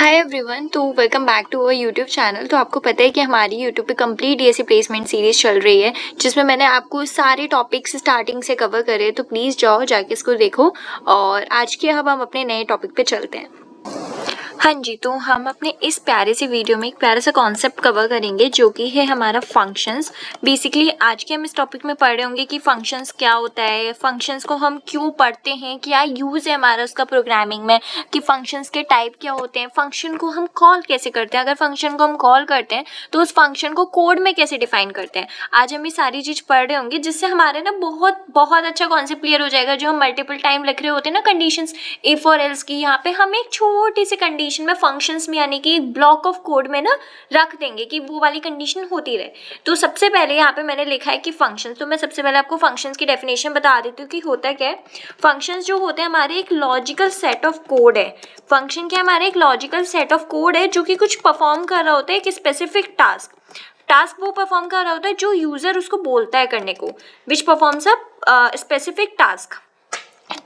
हाय everyone, तो welcome back to our YouTube channel. तो आपको पता है कि हमारी यूट्यूब पे कंप्लीट डीएससी प्लेसमेंट सीरीज चल रही है, जिसमें मैंने आपको सारे टॉपिक्स स्टार्टिंग से कवर करे। तो प्लीज़ जाओ जाके इसको देखो। और आज के अब हम अपने नए टॉपिक पे चलते हैं। हाँ जी, तो हम अपने इस प्यारे से वीडियो में एक प्यारा सा कॉन्सेप्ट कवर करेंगे, जो कि है हमारा फंक्शंस। बेसिकली आज के हम इस टॉपिक में पढ़ रहे होंगे कि फंक्शंस क्या होता है, फंक्शंस को हम क्यों पढ़ते हैं, क्या यूज़ है हमारा उसका प्रोग्रामिंग में, कि फंक्शंस के टाइप क्या होते हैं, फंक्शन को हम कॉल कैसे करते हैं, अगर फंक्शन को हम कॉल करते हैं तो उस फंक्शन को कोड में कैसे डिफाइन करते हैं। आज हम ये सारी चीज़ पढ़ रहे होंगे, जिससे हमारे ना बहुत बहुत अच्छा कॉन्सेप्ट क्लियर हो जाएगा। जो हम मल्टीपल टाइम लिख रहे होते हैं ना कंडीशंस ए फॉर एल्स की, यहाँ पे हम एक छोटी सी कंडीशन में फंक्शंस में यानी कि एक ब्लॉक ऑफ कोड में ना रख देंगे कि वो वाली कंडीशन होती रहे। तो सबसे पहले यहाँ पे मैंने लिखा है कि फंक्शंस, तो मैं सबसे पहले आपको फंक्शंस की डेफिनेशन बता देती हूँ कि होता क्या है। फंक्शंस जो होते हैं हमारे एक लॉजिकल सेट ऑफ कोड है। फंक्शन क्या हमारे एक लॉजिकल सेट ऑफ कोड है जो कि कुछ परफॉर्म कर रहा होता है, एक स्पेसिफिक टास्क वो परफॉर्म कर रहा होता है जो यूजर उसको बोलता है करने को, विच परफॉर्म्स अ स्पेसिफिक टास्क।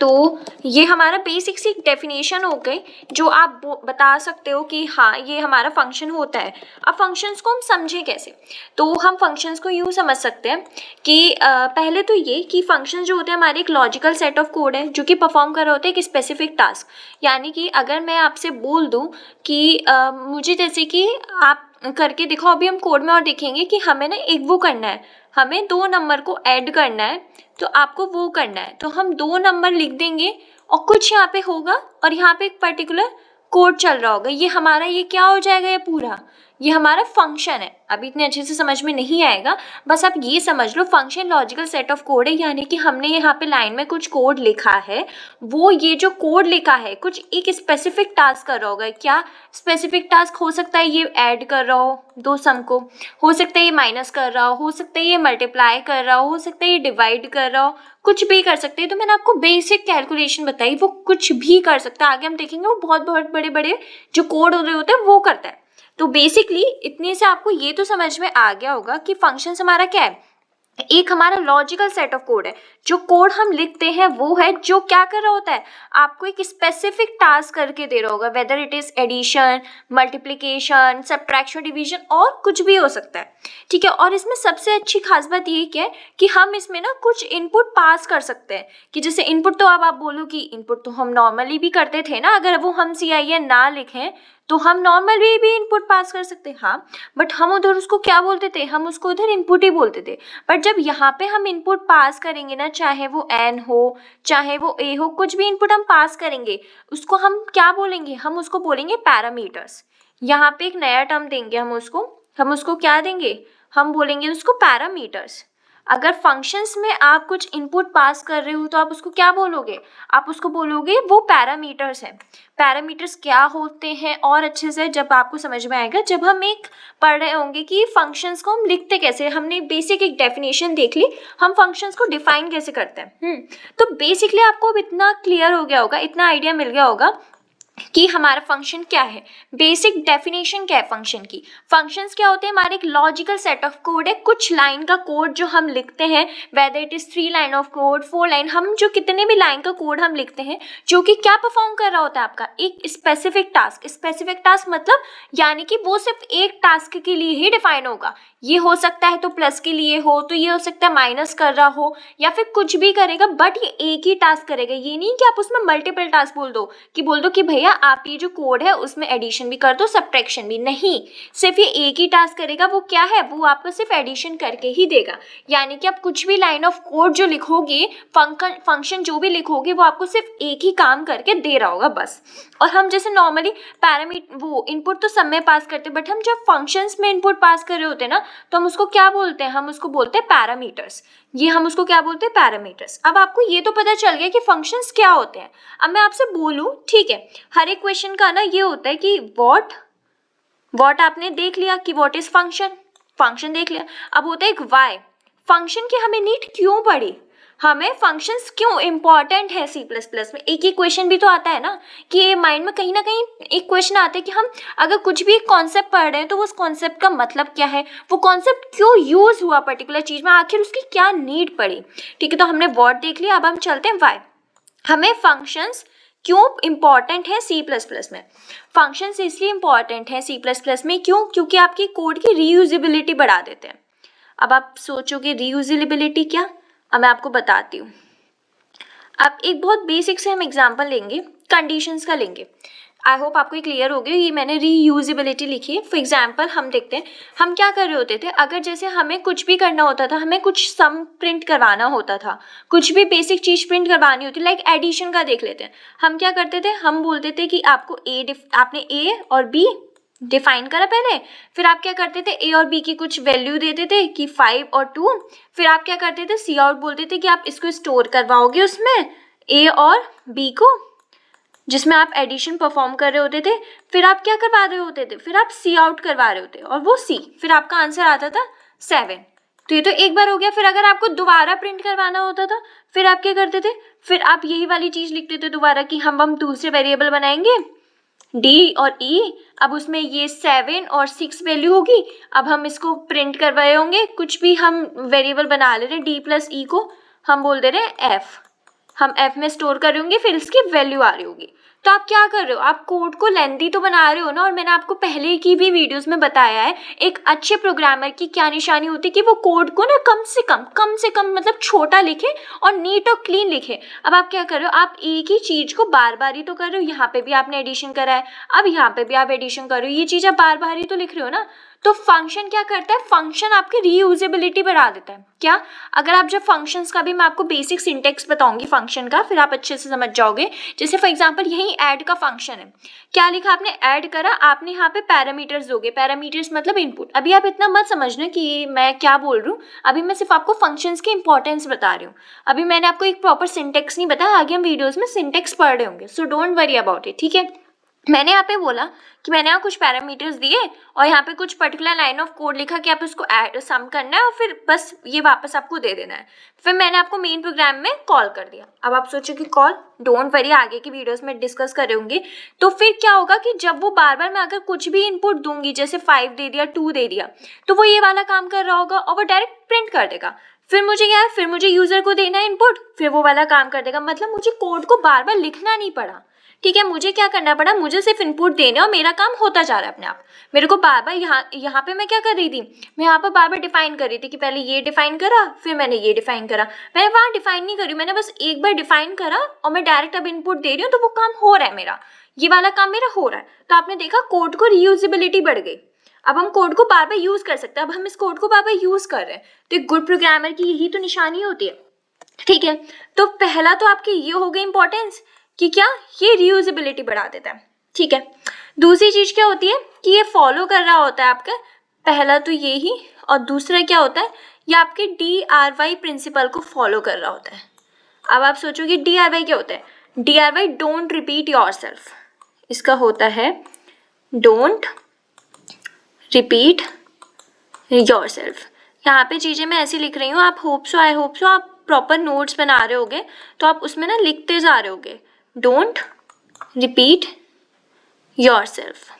तो ये हमारा बेसिक सी डेफिनेशन हो गई, जो आप बता सकते हो कि हाँ ये हमारा फंक्शन होता है। अब फंक्शंस को हम समझें कैसे, तो हम फंक्शंस को यूँ समझ सकते हैं कि पहले तो ये कि फंक्शंस जो होते हैं हमारे एक लॉजिकल सेट ऑफ कोड है जो कि परफॉर्म कर रहा होता है एक स्पेसिफिक टास्क। यानी कि अगर मैं आपसे बोल दूँ कि मुझे जैसे कि आप करके दिखाओ, अभी हम कोड में और देखेंगे कि हमें ना एक वो करना है, हमें 2 नंबर को ऐड करना है, तो आपको वो करना है। तो हम 2 नंबर लिख देंगे और कुछ यहाँ पे होगा और यहाँ पे एक पर्टिकुलर कोड चल रहा होगा। ये हमारा ये क्या हो जाएगा, ये पूरा ये हमारा फंक्शन है। अभी इतने अच्छे से समझ में नहीं आएगा, बस आप ये समझ लो function logical set of code है। यानी कि हमने यहाँ पे लाइन में कुछ कोड लिखा है, वो ये जो कोड लिखा है कुछ एक स्पेसिफिक टास्क कर रहा होगा। क्या स्पेसिफिक टास्क हो सकता है, ये ऐड कर रहा हो 2 सम को, हो सकता है ये माइनस कर रहा हो सकता है ये मल्टीप्लाई कर रहा हो सकता है ये डिवाइड कर रहा हो, कुछ भी कर सकते हैं। तो मैंने आपको बेसिक कैलकुलेशन बताई, वो कुछ भी कर सकता है। आगे हम देखेंगे वो बहुत बहुत बड़े बड़े जो कोड हो रहे होते हैं वो करता है। तो बेसिकली इतने से आपको ये तो समझ में आ गया होगा कि फंक्शंस हमारा क्या है, एक हमारा लॉजिकल सेट ऑफ कोड है। जो कोड हम लिखते हैं वो है जो क्या कर रहा होता है, आपको एक स्पेसिफिक टास्क करके दे रहा होगा, whether it is addition, multiplication, subtraction, division और कुछ भी हो सकता है। ठीक है, और इसमें सबसे अच्छी खास बात ये क्या है कि हम इसमें ना कुछ इनपुट पास कर सकते हैं। कि जैसे इनपुट तो अब आप बोलो कि इनपुट तो हम नॉर्मली भी करते थे ना, अगर वो हम CIN ना लिखें तो हम नॉर्मली भी इनपुट पास कर सकते हैं। हाँ, बट हम उधर उसको क्या बोलते थे, हम उसको उधर इनपुट ही बोलते थे। बट जब यहाँ पे हम इनपुट पास करेंगे ना, चाहे वो n हो चाहे वो a हो, कुछ भी इनपुट हम पास करेंगे उसको हम क्या बोलेंगे, हम उसको बोलेंगे पैरामीटर्स। यहाँ पे एक नया टर्म देंगे हम उसको क्या देंगे, हम बोलेंगे उसको पैरामीटर्स। अगर फंक्शंस में आप कुछ इनपुट पास कर रहे हो तो आप उसको क्या बोलोगे, आप उसको बोलोगे वो पैरामीटर्स हैं। पैरामीटर्स क्या होते हैं और अच्छे से जब आपको समझ में आएगा, जब हम एक पढ़ रहे होंगे कि फंक्शंस को हम लिखते कैसे। हमने बेसिक एक डेफिनेशन देख ली, हम फंक्शंस को डिफाइन कैसे करते हैं। तो बेसिकली आपको अब इतना क्लियर हो गया होगा, इतना आइडिया मिल गया होगा कि हमारा फंक्शन क्या है, बेसिक डेफिनेशन क्या है फंक्शन की। फंक्शंस क्या होते हैं, हमारे एक लॉजिकल सेट ऑफ कोड है, कुछ लाइन का कोड जो हम लिखते हैं, weather it is 3 line of code 4 line, हम जो कितने भी लाइन का कोड हम लिखते हैं जो कि क्या परफॉर्म कर रहा होता है, आपका एक स्पेसिफिक टास्क। स्पेसिफिक टास्क मतलब यानी कि वो सिर्फ एक टास्क के लिए ही डिफाइन होगा। ये हो सकता है तो प्लस के लिए हो, तो ये हो सकता है माइनस कर रहा हो, या फिर कुछ भी करेगा, बट ये एक ही टास्क करेगा। ये नहीं कि आप उसमें मल्टीपल टास्क बोल दो कि भैया आप ये जो कोड है उसमें एडिशन भी कर दो सब्ट्रैक्शन भी, नहीं, सिर्फ ये एक ही टास्क करेगा। वो क्या है, वो आपको सिर्फ एडिशन करके ही देगा। यानी कि आप कुछ भी लाइन ऑफ कोड जो लिखोगे, फंक्शन जो भी लिखोगे, वो आपको सिर्फ एक ही काम करके दे रहा होगा बस। और हम जैसे नॉर्मली वो इनपुट तो सब में पास करते हैं, बट हम जब फंक्शंस में इनपुट पास कर रहे होते हैं ना, तो हम उसको क्या बोलते हैं, हम उसको बोलते हैं पैरामीटर्स। ये हम उसको क्या बोलते हैं, पैरामीटर्स। अब आपको ये तो पता चल गया कि फंक्शंस क्या होते हैं। अब मैं आपसे बोलूं, ठीक है, हर एक क्वेश्चन का ना ये होता है कि व्हाट आपने देख लिया कि व्हाट इज फंक्शन देख लिया। अब होता है एक वाई, फंक्शन की हमें नीड क्यों पड़ी, हमें फंक्शंस क्यों इंपॉर्टेंट है C++ में। एक ही क्वेश्चन भी तो आता है ना, कि माइंड में कहीं ना कहीं एक क्वेश्चन आता है कि हम अगर कुछ भी एक कॉन्सेप्ट पढ़ रहे हैं तो उस कॉन्सेप्ट का मतलब क्या है, वो कॉन्सेप्ट क्यों यूज हुआ पर्टिकुलर चीज में, आखिर उसकी क्या नीड पड़ी। ठीक है, तो हमने व्हाट देख लिया, अब हम चलते हैं वाई। हमें फंक्शंस क्यों इम्पॉर्टेंट है सी प्लस प्लस में? फंक्शंस इसलिए इम्पॉर्टेंट है सी प्लस प्लस में, क्यों? क्योंकि आपकी कोड की रीयूजेबिलिटी बढ़ा देते हैं। अब आप सोचोगे रीयूजेबिलिटी क्या? अब मैं आपको बताती हूँ। अब एक बहुत बेसिक से हम एग्जांपल लेंगे, कंडीशंस का लेंगे। आई होप आपको क्लियर हो गया। ये मैंने रीयूजेबिलिटी लिखी है। फॉर एग्जांपल हम देखते हैं हम क्या कर रहे होते थे। अगर जैसे हमें कुछ भी करना होता था, हमें कुछ सम प्रिंट करवाना होता था, कुछ भी बेसिक चीज़ प्रिंट करवानी होती, लाइक एडिशन का देख लेते हैं। हम क्या करते थे, हम बोलते थे कि आपको आपने ए और बी डिफाइन करा पहले, फिर आप क्या करते थे ए और बी की कुछ वैल्यू देते थे कि 5 और 2, फिर आप क्या करते थे सी आउट बोलते थे कि आप इसको स्टोर करवाओगे उसमें ए और बी को, जिसमें आप एडिशन परफॉर्म कर रहे होते थे। फिर आप क्या करवा रहे होते थे, फिर आप सी आउट करवा रहे होते और वो सी, फिर आपका आंसर आता था 7। तो ये तो एक बार हो गया। फिर अगर आपको दोबारा प्रिंट करवाना होता था, फिर आप क्या करते थे, फिर आप यही वाली चीज़ लिखते थे दोबारा कि हम दूसरे वेरिएबल बनाएंगे डी और ई। अब उसमें ये 7 और 6 वैल्यू होगी। अब हम इसको प्रिंट कर रहे होंगे, कुछ भी हम वेरिएबल बना ले रहे हैं, डी प्लस ई को हम बोल दे रहे हैं एफ, हम एफ में स्टोर कर रहे होंगे, फिर इसकी वैल्यू आ रही होगी। तो आप क्या कर रहे हो, आप कोड को लेंथी तो बना रहे हो ना। और मैंने आपको पहले की भी वीडियोस में बताया है एक अच्छे प्रोग्रामर की क्या निशानी होती है कि वो कोड को ना कम से कम मतलब छोटा लिखे और नीट और क्लीन लिखे। अब आप क्या कर रहे हो, आप एक ही चीज को बार बार ही तो कर रहे हो। यहाँ पे भी आपने एडिशन करा है, अब यहाँ पे भी आप एडिशन कर रहे हो, ये चीज आप बार बार ही तो लिख रहे हो ना। तो फंक्शन क्या करता है, फंक्शन आपकी रीयूजेबिलिटी बढ़ा देता है। क्या? अगर आप जब फंक्शंस का भी मैं आपको बेसिक सिंटेक्स बताऊंगी फंक्शन का, फिर आप अच्छे से समझ जाओगे। जैसे फॉर एग्जांपल यही ऐड का फंक्शन है, क्या लिखा आपने, ऐड करा, आपने यहाँ पे पैरामीटर्स दोगे, पैरामीटर्स मतलब इनपुट। अभी आप इतना मत समझना कि मैं क्या बोल रही हूँ, अभी मैं सिर्फ आपको फंक्शंस की इंपॉर्टेंस बता रही हूँ। अभी मैंने आपको एक प्रॉपर सिंटेक्स नहीं बताया, आगे हम वीडियोज में सिंटेक्स पढ़ रहे होंगे, so don't worry about it, ठीक है। मैंने यहाँ पे बोला कि मैंने यहाँ कुछ पैरामीटर्स दिए और यहाँ पे कुछ पर्टिकुलर लाइन ऑफ कोड लिखा कि आप इसको ऐड सम करना है और फिर बस ये वापस आपको दे देना है। फिर मैंने आपको मेन प्रोग्राम में कॉल कर दिया। अब आप सोचो कि कॉल, डोंट वरी, आगे की वीडियोस में डिस्कस कर रहे होंगे। तो फिर क्या होगा कि जब वो बार बार मैं अगर कुछ भी इनपुट दूंगी, जैसे 5 दे दिया, 2 दे दिया, तो वो ये वाला काम कर रहा होगा और वो डायरेक्ट प्रिंट कर देगा। फिर मुझे क्या है, फिर मुझे यूजर को देना है इनपुट, फिर वो वाला काम कर देगा। मतलब मुझे कोड को बार बार लिखना नहीं पड़ा, ठीक है। मुझे क्या करना पड़ा, मुझे सिर्फ इनपुट देने और मेरा काम होता जा रहा है अपने आप। मेरे को बार बार यहाँ पे मैं क्या कर रही थी, मैं यहाँ पर बार बार डिफाइन कर रही थी कि पहले ये डिफाइन करा, फिर मैंने ये डिफाइन करा। मैंने वहाँ डिफाइन नहीं करी, मैंने बस एक बार डिफाइन करा और मैं डायरेक्ट अब इनपुट दे रही हूँ, तो वो काम हो रहा है मेरा, ये वाला काम मेरा हो रहा है। तो आपने देखा कोड को रीयूजेबिलिटी बढ़ गई। अब हम कोड को बार बार यूज कर सकते हैं। अब हम इस कोड को बार बार यूज कर रहे हैं। तो एक गुड प्रोग्रामर की यही तो निशानी होती है, ठीक है। तो पहला तो आपकी ये हो गई इंपॉर्टेंस कि क्या, ये रीयूजेबिलिटी बढ़ा देता है, ठीक है। दूसरी चीज क्या होती है कि ये फॉलो कर रहा होता है आपका, पहला तो ये ही, और दूसरा क्या होता है, ये आपके DRY प्रिंसिपल को फॉलो कर रहा होता है। अब आप सोचोगे DRY क्या होता है, DRY डोंट रिपीट योरसेल्फ, इसका होता है डोंट रिपीट योरसेल्फ। यहाँ पे चीज़ें मैं ऐसी लिख रही हूँ, आप आई होप सो आप प्रॉपर नोट्स बना रहे होगे, तो आप उसमें ना लिखते जा रहे होगे, डोंट रिपीट योरसेल्फ।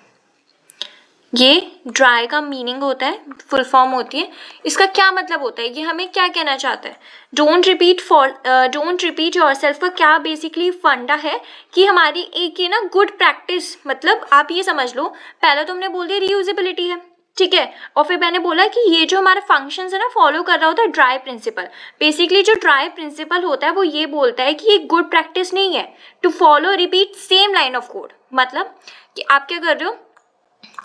ये ड्राई का मीनिंग होता है, फुल फॉर्म होती है। इसका क्या मतलब होता है, ये हमें क्या कहना चाहता है, डोंट रिपीट योरसेल्फ का क्या बेसिकली फंडा है कि हमारी एक ये ना गुड प्रैक्टिस, मतलब आप ये समझ लो, पहले तो हमने बोल दिया रीयूजेबिलिटी है, ठीक है, और फिर मैंने बोला कि ये जो हमारा फंक्शंस है ना फॉलो कर रहा होता है ड्राई प्रिंसिपल। बेसिकली जो ड्राई प्रिंसिपल होता है वो ये बोलता है कि ये गुड प्रैक्टिस नहीं है to follow repeat same line of code. मतलब कि आप क्या कर रहे हो,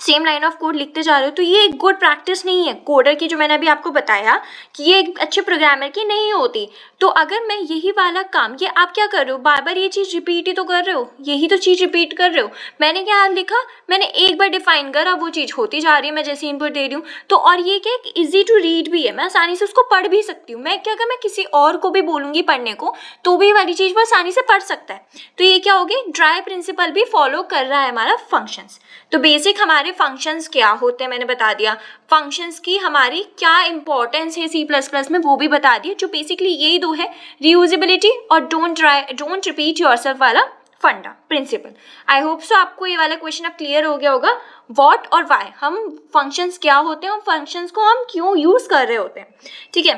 सेम लाइन ऑफ कोड लिखते जा रहे हो, तो ये एक गुड प्रैक्टिस नहीं है कोडर की, जो मैंने अभी आपको बताया कि ये एक अच्छे प्रोग्रामर की नहीं होती। तो अगर मैं यही वाला काम, ये आप क्या कर रहे हो, बार बार ये चीज़ रिपीट ही तो कर रहे हो, यही तो चीज़ रिपीट कर रहे हो। मैंने क्या लिखा, मैंने एक बार डिफाइन करा, वो चीज़ होती जा रही है, मैं जैसे इनपुट दे रही हूँ। तो और ये क्या ईजी टू रीड भी है, मैं आसानी से उसको पढ़ भी सकती हूँ। मैं क्या, अगर मैं किसी और को भी बोलूँगी पढ़ने को, तो भी वाली चीज़ वो आसानी से पढ़ सकता है। तो ये क्या होगी, ड्राई प्रिंसिपल भी फॉलो कर रहा है हमारा फंक्शंस। तो बेसिक हमारे फंक्शंस क्या होते हैं मैंने बता दिया, फंक्शंस की हमारी क्या इंपॉर्टेंस है C++ में वो भी बता दिया। जो बेसिकली यही दो है, रीयूजेबिलिटी और डोंट रिपीट योरसेल्फ वाला फंडा प्रिंसिपल। आई होप सो आपको ये वाला क्वेश्चन अब क्लियर हो गया होगा, व्हाट और व्हाई, हम फंक्शंस क्या होते हैं और फंक्शंस को हम क्यों यूज कर रहे होते हैं, ठीक है।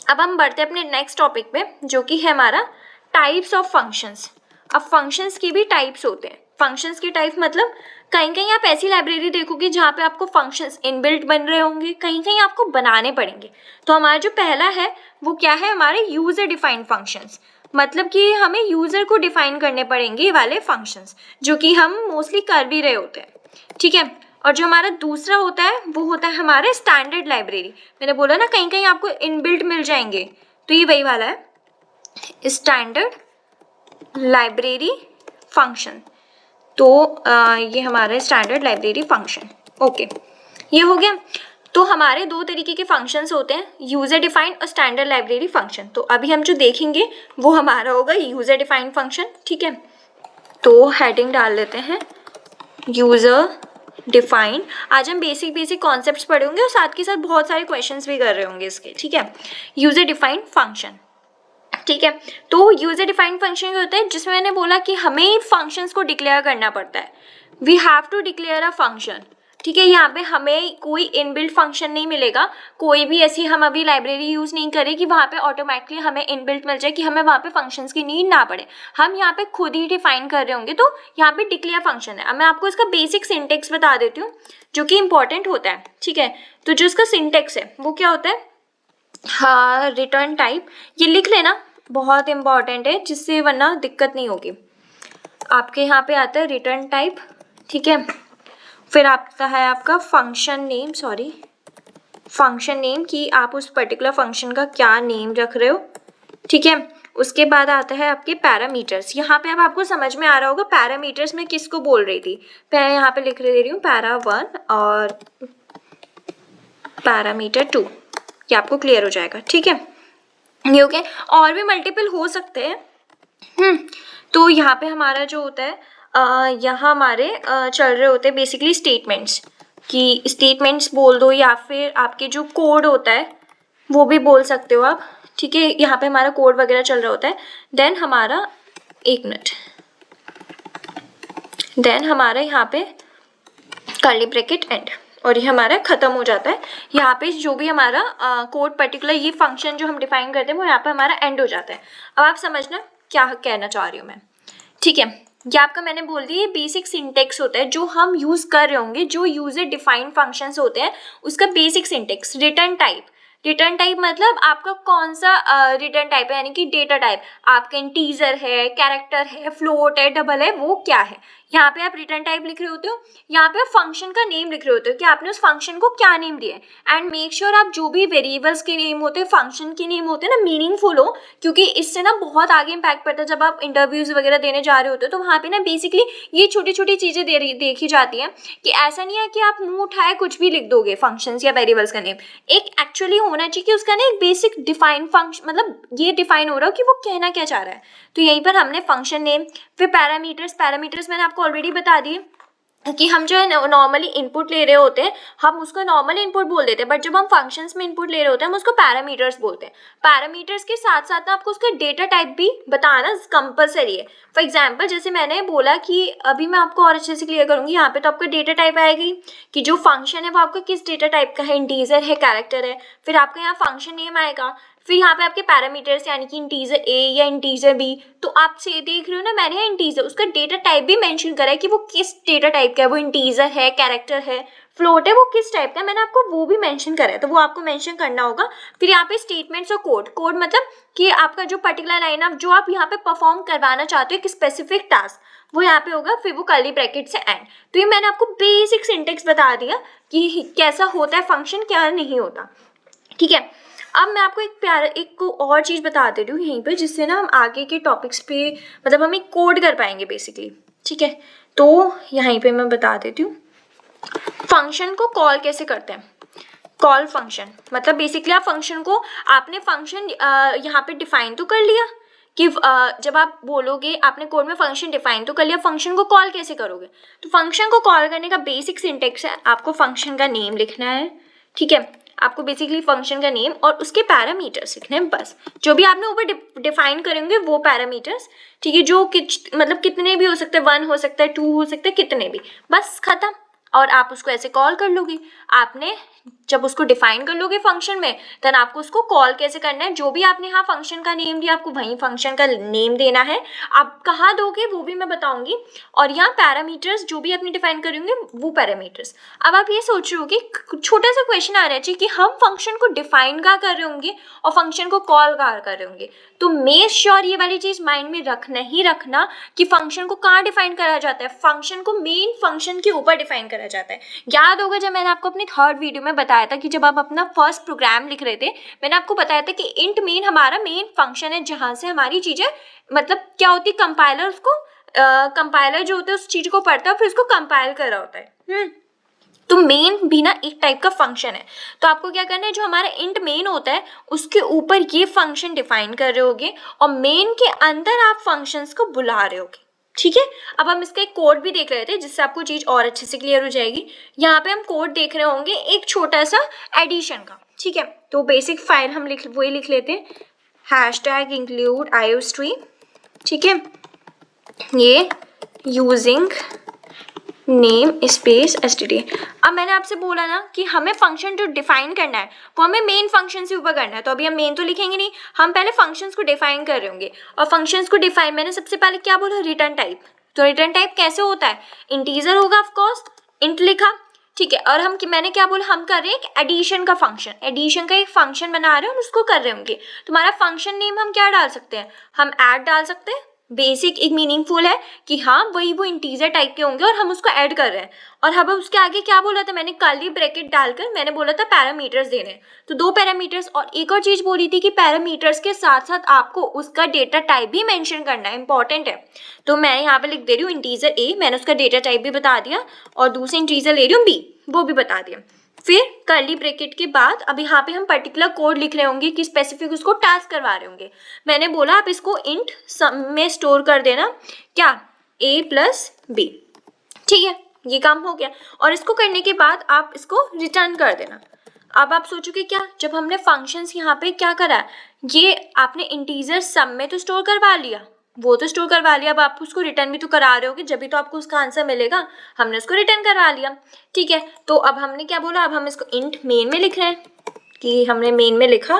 अब हम बढ़ते हैं अपने नेक्स्ट टॉपिक पे, जो कि है हमारा टाइप्स ऑफ फंक्शंस। अब फंक्शंस की भी टाइप्स होते हैं। फंक्शंस के टाइप मतलब कहीं कहीं आप ऐसी लाइब्रेरी देखोगे जहाँ पे आपको फंक्शंस इनबिल्ट बन रहे होंगे, कहीं कहीं आपको बनाने पड़ेंगे। तो हमारा जो पहला है वो क्या है, हमारे यूजर डिफाइंड फंक्शंस, मतलब कि हमें यूजर को डिफाइन करने पड़ेंगे ये वाले फंक्शंस, जो कि हम मोस्टली कर भी रहे होते हैं, ठीक है। और जो हमारा दूसरा होता है वो होता है हमारे स्टैंडर्ड लाइब्रेरी। मैंने बोला ना कहीं कहीं आपको इनबिल्ट मिल जाएंगे, तो ये वही वाला है स्टैंडर्ड लाइब्रेरी फंक्शन। तो ये हमारा स्टैंडर्ड लाइब्रेरी फंक्शन, ओके, ये हो गया। तो हमारे दो तरीके के फंक्शंस होते हैं, यूजर डिफाइंड और स्टैंडर्ड लाइब्रेरी फंक्शन। तो अभी हम जो देखेंगे वो हमारा होगा यूजर डिफाइंड फंक्शन, ठीक है। तो हेडिंग डाल लेते हैं यूजर डिफाइंड। आज हम बेसिक कॉन्सेप्ट्स पढ़े होंगे और साथ के साथ बहुत सारे क्वेश्चंस भी कर रहे होंगे इसके, ठीक है। यूजर डिफाइंड फंक्शन, ठीक है। तो यूजर डिफाइंड फंक्शन क्या होता है, जिसमें मैंने बोला कि हमें फंक्शंस को डिक्लेयर करना पड़ता है। We have to declare a function, ठीक है। यहाँ पे हमें कोई इनबिल्ट फंक्शन नहीं मिलेगा, कोई भी ऐसी हम अभी लाइब्रेरी यूज़ नहीं करें कि वहाँ पे ऑटोमेटिकली हमें इनबिल्ट मिल जाए, कि हमें वहाँ पे फंक्शंस की नीड ना पड़े। हम यहाँ पे खुद ही डिफाइन कर रहे होंगे, तो यहाँ पे डिक्लेयर फंक्शन है। अब मैं आपको इसका बेसिक सिंटेक्स बता देती हूँ जो कि इंपॉर्टेंट होता है, ठीक है। तो जो इसका सिंटेक्स है वो क्या होता है, हाँ, रिटर्न टाइप, ये लिख लेना, बहुत इंपॉर्टेंट है, जिससे वरना दिक्कत नहीं होगी। आपके यहाँ पे आता है रिटर्न टाइप, ठीक है। फिर आता है आपका फंक्शन नेम, फंक्शन नेम, कि आप उस पर्टिकुलर फंक्शन का क्या नेम रख रहे हो, ठीक है। उसके बाद आता है आपके पैरामीटर्स। यहाँ पे अब आपको समझ में आ रहा होगा पैरामीटर्स में किसको बोल रही थी। मैं यहाँ पे लिख दे रही हूँ पैरा 1 और पैरामीटर 2, ये आपको क्लियर हो जाएगा, ठीक है। ये ओके, और भी मल्टीपल हो सकते हैं। तो यहाँ पे हमारा जो होता है यहाँ हमारे चल रहे होते हैं बेसिकली स्टेटमेंट्स, कि स्टेटमेंट्स बोल दो, या फिर आपके जो कोड होता है वो भी बोल सकते हो आप, ठीक है। यहाँ पे हमारा कोड वगैरह चल रहा होता है। देन हमारा एक मिनट, देन हमारा यहाँ पे कर्ली ब्रैकेट एंड, और ये हमारा ख़त्म हो जाता है। यहाँ पे जो भी हमारा कोड पर्टिकुलर ये फंक्शन जो हम डिफाइन करते हैं वो यहाँ पे हमारा एंड हो जाता है। अब आप समझना क्या कहना चाह रही हूँ मैं, ठीक है। ये आपका मैंने बोल दिया ये बेसिक सिंटेक्स होता है जो हम यूज़ कर रहे होंगे, जो यूजर डिफाइंड फंक्शंस होते हैं उसका basic syntax. Return type, return type मतलब आपका कौन सा रिटर्न टाइप है, यानी कि डेटा टाइप आपका इंटीजर है, कैरेक्टर है, फ्लोट है, डबल है, वो क्या है। यहाँ पे आप रिटर्न टाइप लिख रहे होते हो, यहाँ पे आप फंक्शन का नेम लिख रहे होते हो कि आपने उस फंक्शन को क्या नेम दिया है। एंड मेक श्योर आप जो भी वेरिएबल्स के नेम होते हैं, फंक्शन के नेम होते हैं ना, मीनिंगफुल हो, क्योंकि इससे ना बहुत आगे इम्पैक्ट पड़ता है। जब आप इंटरव्यूज़ वगैरह देने जा रहे होते हो तो वहाँ पे ना बेसिकली ये छोटी छोटी चीज़ें देखी जाती हैं, कि ऐसा नहीं है कि आप मुँह उठाए कुछ भी लिख दोगे फंक्शंस या वेरिएबल्स का नेम। एक एक्चुअली होना चाहिए कि उसका ना एक बेसिक डिफाइन फंक्शन, मतलब ये डिफाइन हो रहा हो कि वो कहना क्या चाह रहा है। तो यहीं पर हमने फंक्शन नेम, फिर पैरामीटर्स मैंने आपको ऑलरेडी बता दिए कि हम जो है नॉर्मली इनपुट ले रहे होते हैं हम उसको नॉर्मल इनपुट बोल देते हैं, बट जब हम फंक्शंस में इनपुट ले रहे होते हैं हम उसको पैरामीटर्स बोलते हैं। पैरामीटर्स के साथ साथ आपको उसका डेटा टाइप भी बताना कंपलसरी है। फॉर एग्जांपल जैसे मैंने बोला कि अभी मैं आपको और अच्छे से क्लियर करूँगी, यहाँ पे तो आपका डेटा टाइप आएगी कि जो फंक्शन है वो आपका किस डेटा टाइप का है, इंटीजर है, कैरेक्टर है। फिर आपका यहाँ फंक्शन नेम आएगा, फिर यहाँ पे आपके पैरामीटर्स यानी कि इंटीजर ए या इंटीजर बी। तो आप से देख रहे हो ना, मैंने यहाँ इंटीजर उसका डेटा टाइप भी मेंशन करा है कि वो किस डेटा टाइप का है, वो इंटीजर है, कैरेक्टर है, फ्लोट है, वो किस टाइप का है, मैंने आपको वो भी मेंशन करा है, तो वो आपको मेंशन करना होगा। फिर यहाँ पे स्टेटमेंट्स और कोड मतलब कि आपका जो पर्टिकुलर लाइन आप जो आप यहाँ पे परफॉर्म करवाना चाहते हो एक स्पेसिफिक टास्क, वो यहाँ पे होगा, फिर वो कर्ली ब्रैकेट से एंड। तो ये मैंने आपको बेसिक सिंटेक्स बता दिया कि कैसा होता है फंक्शन, क्या नहीं होता, ठीक है। अब मैं आपको एक और चीज़ बता दे रही हूँ यहीं पे, जिससे ना हम आगे के टॉपिक्स पे मतलब हम एक कोड कर पाएंगे बेसिकली, ठीक है। तो यहीं पे मैं बता देती हूँ फंक्शन को कॉल कैसे करते हैं। कॉल फंक्शन मतलब बेसिकली आप फंक्शन को आपने फंक्शन यहाँ पे डिफाइन तो कर लिया कि जब आप बोलोगे आपने कोड में फंक्शन डिफाइन तो कर लिया, फंक्शन को कॉल कैसे करोगे। तो फंक्शन को कॉल करने का बेसिक सिंटेक्स है, आपको फंक्शन का नेम लिखना है, ठीक है। आपको बेसिकली फंक्शन का नेम और उसके पैरामीटर्स लिखने हैं, बस जो भी आपने ऊपर डिफाइन करेंगे वो पैरामीटर्स, ठीक है। जो मतलब कितने भी हो सकते हैं, 1 हो सकता है, 2 हो सकता है, कितने भी, बस खत्म। और आप उसको ऐसे कॉल कर लोगे। आपने जब उसको डिफाइन कर लोगे फंक्शन में, देन आपको उसको कॉल कैसे करना है, जो भी आपने यहाँ फंक्शन का नेम दिया आपको वही फंक्शन का नेम देना है। आप कहाँ दोगे वो भी मैं बताऊंगी, और यहाँ पैरामीटर्स जो भी आपने डिफाइन करेंगे वो पैरामीटर्स। अब आप ये सोच रहे हो कि छोटा सा क्वेश्चन आ रहा है कि हम फंक्शन को डिफाइन कहाँ कर रहे होंगे और फंक्शन को कॉल कहाँ कर रहे होंगे। तो मेक श्योर ये वाली चीज़ माइंड में रखना ही रखना कि फंक्शन को कहाँ डिफाइन करा जाता है, फंक्शन को मेन फंक्शन के ऊपर डिफाइन करा जाता है। याद होगा जब मैंने आपको अपनी थर्ड वीडियो में बताया था कि जब आप अपना फर्स्ट प्रोग्राम लिख रहे थे, मैंने आपको बताया था कि इंट मेन हमारा मेन फंक्शन है जहाँ से हमारी चीज़ें मतलब क्या होती है, कंपाइलर उसको कंपाइलर जो होता है उस चीज़ को पढ़ता है फिर उसको कंपाइल कर रहा होता है। तो मेन भी ना एक टाइप का फंक्शन है। तो आपको क्या करना है, जो हमारा इंट मेन होता है उसके ऊपर ये फंक्शन डिफाइन कर रहे होगे और मेन के अंदर आप फंक्शंस को बुला रहे होगे। ठीक है, अब हम इसका एक कोड भी देख रहे थे जिससे आपको चीज़ और अच्छे से क्लियर हो जाएगी। यहाँ पे हम कोड देख रहे होंगे एक छोटा सा एडिशन का। ठीक है, तो बेसिक फाइल हम वही लिख लेते हैं, #include iostream। ठीक है, ये यूजिंग नेम स्पेस std। अब मैंने आपसे बोला ना कि हमें फंक्शन जो डिफाइन करना है वो हमें मेन फंक्शन से ऊपर करना है। तो अभी हम मेन तो लिखेंगे नहीं, हम पहले फंक्शंस को डिफाइन कर रहे होंगे। और फंक्शंस को डिफाइन मैंने सबसे पहले क्या बोला, रिटर्न टाइप। तो रिटर्न टाइप कैसे होता है, इंटीजर होगा ऑफकोर्स, इंट लिखा। ठीक है, और मैंने क्या बोला, हम कर रहे हैं एक एडिशन का फंक्शन, एडिशन का एक फंक्शन बना रहे हैं और उसको कर रहे होंगे। तुम्हारा फंक्शन नेम हम क्या डाल सकते हैं, हम ऐड डाल सकते हैं। बेसिक एक मीनिंगफुल है कि हाँ वही वो इंटीजर टाइप के होंगे और हम उसको ऐड कर रहे हैं। और अब उसके आगे क्या बोला था मैंने, कर्ली ब्रैकेट डालकर मैंने बोला था पैरामीटर्स देने हैं। तो 2 पैरामीटर्स, और एक और चीज़ बोली थी कि पैरामीटर्स के साथ साथ आपको उसका डेटा टाइप भी मेंशन करना है, इंपॉर्टेंट है। तो मैं यहाँ पे लिख दे रही हूँ इंटीजर ए, मैंने उसका डेटा टाइप भी बता दिया, और दूसरी इंटीजर ले रही हूँ बी, वो भी बता दिया। फिर कर्ली ब्रैकेट के बाद अब यहाँ पे हम पर्टिकुलर कोड लिख रहे होंगे कि स्पेसिफिक उसको टास्क करवा रहे होंगे। मैंने बोला आप इसको इंट सम में स्टोर कर देना, क्या, a+b। ठीक है, ये काम हो गया। और इसको करने के बाद आप इसको रिटर्न कर देना। अब आप सोचोगे क्या, जब हमने फंक्शंस यहाँ पे क्या करा, ये आपने इंटीजर सम में तो स्टोर करवा लिया, वो तो स्टोर करवा लिया, अब आप उसको रिटर्न भी तो करा रहे होगे, जब भी तो आपको उसका आंसर मिलेगा। हमने उसको रिटर्न करवा लिया। ठीक है, तो अब हमने क्या बोला, अब हम इसको इंट मेन में लिख रहे हैं कि हमने मेन में लिखा।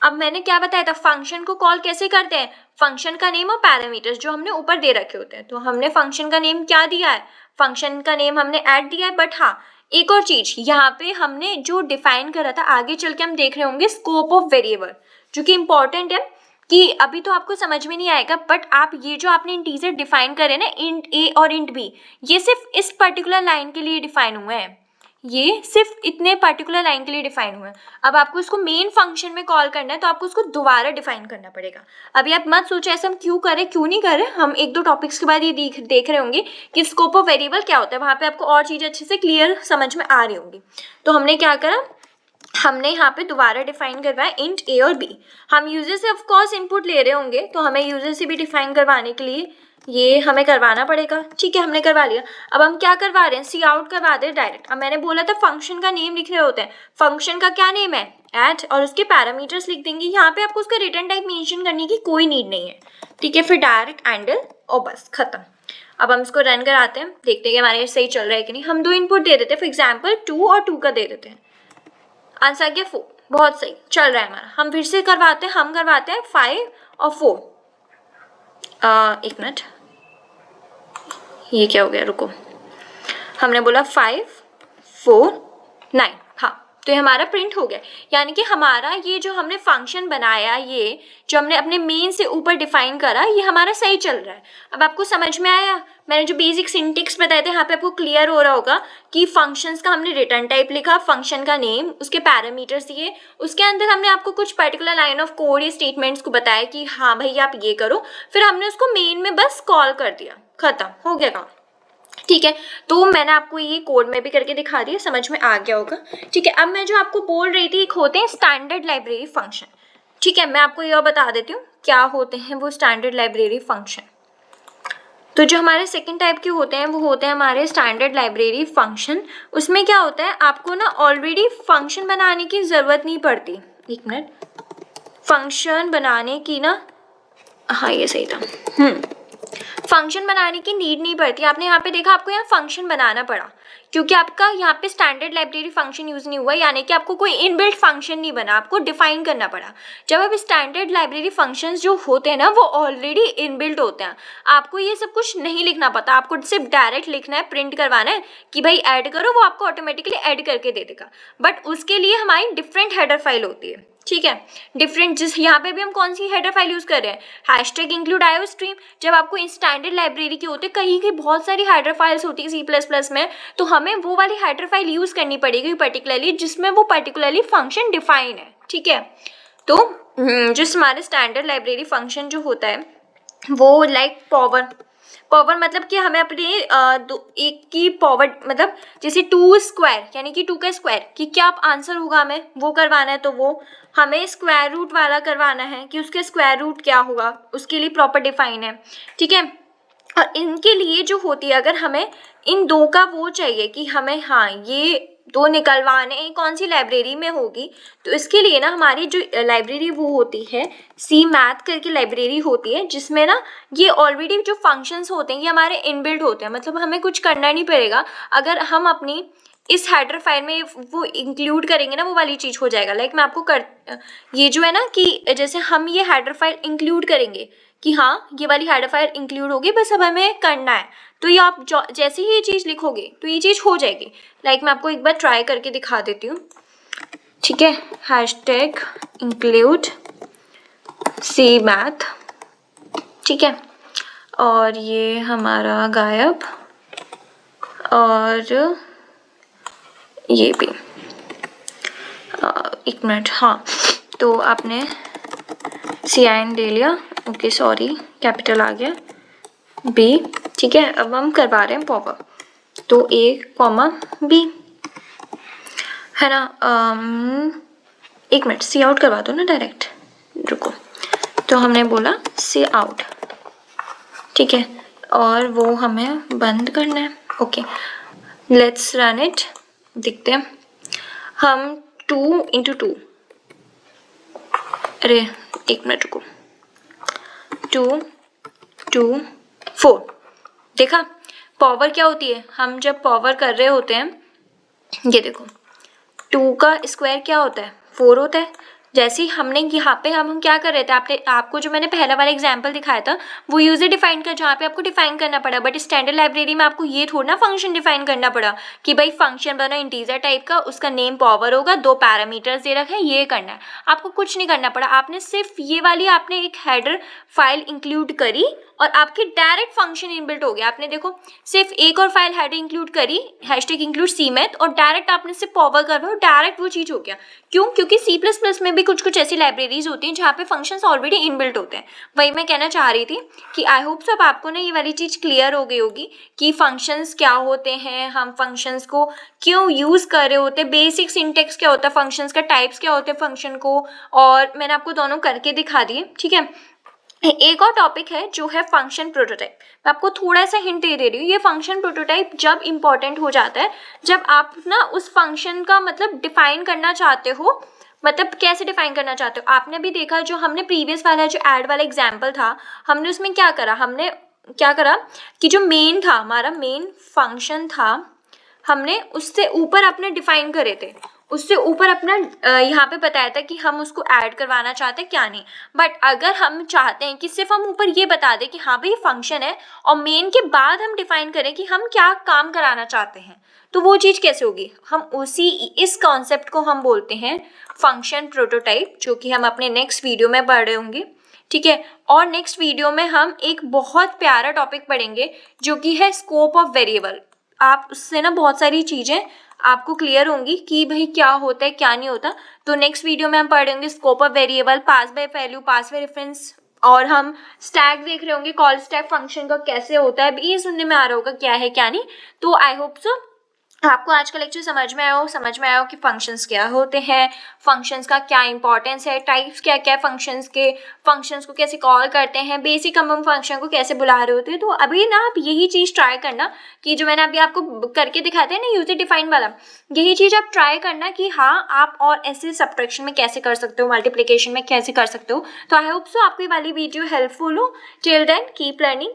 अब मैंने क्या बताया था, फंक्शन को कॉल कैसे करते हैं, फंक्शन का नेम और पैरामीटर्स जो हमने ऊपर दे रखे होते हैं। तो हमने फंक्शन का नेम क्या दिया है, फंक्शन का नेम हमने ऐड दिया है। बट हाँ, एक और चीज़ यहाँ पे हमने जो डिफाइन करा था, आगे चल के हम देख रहे होंगे स्कोप ऑफ वेरिएबल, जो कि इंपॉर्टेंट है कि अभी तो आपको समझ में नहीं आएगा, बट आप ये जो आपने इंटीजर डिफाइन करे ना, इंट ए और इंट बी, ये सिर्फ इस पर्टिकुलर लाइन के लिए डिफाइन हुए हैं, ये सिर्फ इतने पर्टिकुलर लाइन के लिए डिफाइन हुए हैं। अब आपको इसको मेन फंक्शन में कॉल करना है तो आपको उसको दोबारा डिफाइन करना पड़ेगा। अभी आप मत सोचो ऐसा हम क्यों करें क्यों नहीं करें, हम 1-2 टॉपिक्स के बाद ये देख रहे होंगे कि स्कोप ऑफ वेरिएबल क्या होता है, वहाँ पे आपको और चीज़ें अच्छे से क्लियर समझ में आ रही होंगी। तो हमने क्या करा, हमने यहाँ पे दोबारा डिफाइन करवाया इंट ए और बी। हम यूजर से ऑफकोर्स इनपुट ले रहे होंगे, तो हमें यूजर से भी डिफाइन करवाने के लिए ये हमें करवाना पड़ेगा। ठीक है, हमने करवा लिया। अब हम क्या करवा रहे हैं, सी आउट करवा दे डायरेक्ट। अब मैंने बोला था फंक्शन का नेम लिख रहे होते हैं, फंक्शन का क्या नेम है, ऐड, और उसके पैरामीटर्स लिख देंगे। यहाँ पे आपको उसका रिटर्न टाइप मेंशन करने की कोई नीड नहीं है। ठीक है, फिर डायरेक्ट हैंडल और बस खत्म। अब हम इसको रन कराते हैं, देखते हैं कि हमारे सही चल रहा है कि नहीं। हम 2 इनपुट दे देते हैं, फॉर एग्जाम्पल 2 और 2 का दे देते हैं, आंसर क्या 4, बहुत सही चल रहा है हमारा। हम फिर से करवाते हैं, हम करवाते हैं 5 और 4। एक मिनट, ये क्या हो गया, रुको, हमने बोला 5 4 9, हाँ, तो ये हमारा प्रिंट हो गया। यानी कि हमारा ये जो हमने फंक्शन बनाया, ये जो हमने अपने मेन से ऊपर डिफाइन करा, ये हमारा सही चल रहा है। अब आपको समझ में आया, मैंने जो बेसिक सिंटेक्स बताए थे यहाँ पे आपको क्लियर हो रहा होगा कि फंक्शंस का हमने रिटर्न टाइप लिखा, फंक्शन का नेम, उसके पैरामीटर्स दिए, उसके अंदर हमने आपको कुछ पर्टिकुलर लाइन ऑफ कोड या स्टेटमेंट्स को बताया कि हाँ भाई आप ये करो, फिर हमने उसको मेन में बस कॉल कर दिया, खत्म हो गया काम। ठीक है, तो मैंने आपको ये कोड में भी करके दिखा दिया, समझ में आ गया होगा। ठीक है, अब मैं जो आपको बोल रही थी, एक होते हैं स्टैंडर्ड लाइब्रेरी फंक्शन। ठीक है, मैं आपको यह बता देती हूँ क्या होते हैं वो स्टैंडर्ड लाइब्रेरी फंक्शन। तो जो हमारे सेकंड टाइप के होते हैं वो होते हैं हमारे स्टैंडर्ड लाइब्रेरी फंक्शन। उसमें क्या होता है, आपको ना ऑलरेडी फंक्शन बनाने की ज़रूरत नहीं पड़ती। एक मिनट, फंक्शन बनाने की ना, हाँ ये सही था, फंक्शन बनाने की नीड नहीं पड़ती। आपने यहाँ पे देखा, आपको यहाँ फंक्शन बनाना पड़ा क्योंकि आपका यहाँ पे स्टैंडर्ड लाइब्रेरी फंक्शन यूज़ नहीं हुआ, यानी कि आपको कोई इनबिल्ट फंक्शन नहीं बना, आपको डिफाइन करना पड़ा। जब अब स्टैंडर्ड लाइब्रेरी फंक्शंस जो होते हैं ना, वो ऑलरेडी इनबिल्ट होते हैं, आपको ये सब कुछ नहीं लिखना पड़ता, आपको सिर्फ डायरेक्ट लिखना है, प्रिंट करवाना है कि भाई ऐड करो, वो आपको ऑटोमेटिकली ऐड करके दे देगा। बट उसके लिए हमारी डिफरेंट हेडर फाइल होती है, ठीक है, डिफरेंट। जिस यहाँ पे भी हम कौन सी हेडर फाइल यूज़ कर रहे हैं, हैशटैग इंक्लूड आयो स्ट्रीम। जब आपको स्टैंडर्ड लाइब्रेरी की होती है, कहीं की बहुत सारी हेडर फाइल्स होती है C++ में, तो हमें वो वाली हेडर फाइल यूज़ करनी पड़ेगी पर्टिकुलरली, जिसमें वो पर्टिकुलरली फंक्शन डिफाइन है, ठीक है। तो जिस हमारे स्टैंडर्ड लाइब्रेरी फंक्शन जो होता है वो लाइक पावर मतलब कि हमें अपने एक की पावर, मतलब जैसे 2 स्क्वायर यानी कि 2 का स्क्वायर कि क्या आप आंसर होगा हमें वो करवाना है, तो वो हमें स्क्वायर रूट वाला करवाना है कि उसके स्क्वायर रूट क्या होगा, उसके लिए प्रॉपर डिफाइन है, ठीक है। और इनके लिए जो होती है, अगर हमें इन दो का वो चाहिए कि हमें हाँ ये दो निकलवाने कौन सी लाइब्रेरी में होगी, तो इसके लिए ना हमारी जो लाइब्रेरी वो होती है सी मैथ करके लाइब्रेरी होती है, जिसमें ना ये ऑलरेडी जो फंक्शंस होते हैं ये हमारे इनबिल्ट होते हैं, मतलब हमें कुछ करना नहीं पड़ेगा। अगर हम अपनी इस हेडर फाइल में वो इंक्लूड करेंगे ना, वो वाली चीज़ हो जाएगा। लाइक मैं आपको ये जो है ना कि जैसे हम ये हेडर फाइल इंक्लूड करेंगे कि हाँ ये वाली हेडर फाइल इंक्लूड होगी, बस अब हमें करना है, तो ये आप जैसे ही ये चीज़ लिखोगे तो ये चीज़ हो जाएगी। लाइक मैं आपको एक बार ट्राई करके दिखा देती हूँ, ठीक है। हैशटैग इंक्लूड सी मैथ, ठीक है, और ये हमारा गायब, और ये भी एक मिनट, हाँ, तो आपने CIN ले लिया, ओके सॉरी कैपिटल आ गया, B, ठीक है। अब हम करवा रहे हैं पॉवर, तो A, B है ना। एक मिनट, C आउट करवा दो ना डायरेक्ट, रुको। तो हमने बोला C आउट, ठीक है, और वो हमें बंद करना है, ओके। लेट्स रन इट, देखते हैं हम 2 × 2, अरे एक मिनट रुको, 2, 2, 4, देखा पावर क्या होती है। हम जब पावर कर रहे होते हैं, ये देखो 2 का स्क्वायर क्या होता है, 4 होता है। जैसे ही हमने यहाँ पे हम क्या कर रहे थे, आपको जो मैंने पहला वाला एग्जांपल दिखाया था वो यूजर डिफाइन कर, जहाँ पे आपको डिफाइन करना पड़ा, बट स्टैंडर्ड लाइब्रेरी में आपको ये थोड़ा ना फंक्शन डिफाइन करना पड़ा कि भाई फंक्शन बना इंटीजर टाइप का, उसका नेम पावर होगा, 2 पैरामीटर्स दे रखे हैं, ये करना है। आपको कुछ नहीं करना पड़ा, आपने सिर्फ ये वाली आपने एक हेडर फाइल इंक्लूड करी और आपकी डायरेक्ट फंक्शन इनबिल्ट हो गया। आपने देखो सिर्फ एक और फाइल हेडर इंक्लूड करी, हैशटैग इंक्लूड CMath, और डायरेक्ट आपने सिर्फ पावर करवाया, डायरेक्ट वो चीज़ हो गया। क्यों? क्योंकि C++ में भी कुछ ऐसी लाइब्रेरीज होती हैं जहाँ पे फंक्शंस ऑलरेडी इनबिल्ट होते हैं। वही मैं कहना चाह रही थी कि आई होप सब आपको ना ये वाली चीज़ क्लियर हो गई होगी कि फंक्शंस क्या होते हैं, हम फंक्शंस को क्यों यूज़ कर रहे होते हैं, बेसिक सिंटेक्स क्या होता है फंक्शंस का, टाइप्स क्या होते हैं फंक्शन को, और मैंने आपको दोनों करके दिखा दिए, ठीक है। एक और टॉपिक है जो है फंक्शन प्रोटोटाइप। मैं आपको थोड़ा सा हिंट दे रही हूँ, ये फंक्शन प्रोटोटाइप जब इम्पॉर्टेंट हो जाता है जब आप ना उस फंक्शन का मतलब डिफाइन करना चाहते हो। मतलब कैसे डिफाइन करना चाहते हो, आपने भी देखा जो हमने प्रीवियस वाला जो ऐड वाला एग्जाम्पल था, हमने उसमें क्या करा, हमने क्या करा कि जो मेन था, हमारा मेन फंक्शन था, हमने उससे ऊपर अपने डिफाइन करे थे, उससे ऊपर अपना यहाँ पे बताया था कि हम उसको ऐड करवाना चाहते हैं क्या नहीं। बट अगर हम चाहते हैं कि सिर्फ हम ऊपर ये बता दें कि हाँ भाई फंक्शन है, और मेन के बाद हम डिफाइन करें कि हम क्या काम कराना चाहते हैं, तो वो चीज़ कैसे होगी। हम उसी इस कॉन्सेप्ट को हम बोलते हैं फंक्शन प्रोटोटाइप, जो कि हम अपने नेक्स्ट वीडियो में पढ़ रहे होंगे, ठीक है। और नेक्स्ट वीडियो में हम एक बहुत प्यारा टॉपिक पढ़ेंगे जो कि है स्कोप ऑफ वेरिएबल। आप उससे ना बहुत सारी चीज़ें आपको क्लियर होंगी कि भाई क्या होता है क्या नहीं होता। तो नेक्स्ट वीडियो में हम पढ़ेंगे scope of variable, pass by value, pass by reference, और हम स्टैक देख रहे होंगे, कॉल स्टैक फंक्शन का कैसे होता है, ये सुनने में आ रहा होगा क्या है क्या नहीं। तो आई होप सो आपको आज का लेक्चर समझ में आया हो कि फंक्शंस क्या होते हैं, फंक्शंस का क्या इंपॉर्टेंस है, टाइप्स क्या क्या फंक्शंस के, फंक्शंस को कैसे कॉल करते हैं, बेसिक हम फंक्शन को कैसे बुला रहे होते हैं। तो अभी ना आप यही चीज़ ट्राई करना कि जो मैंने अभी आपको करके दिखाते हैं ना यूजर डिफाइन वाला, यही चीज़ आप ट्राई करना कि हाँ आप और ऐसे सब्ट्रैक्शन में कैसे कर सकते हो, मल्टीप्लिकेशन में कैसे कर सकते हो। तो आई होप सो आपको ये वाली वीडियो हेल्पफुल हो। Till then keep learning,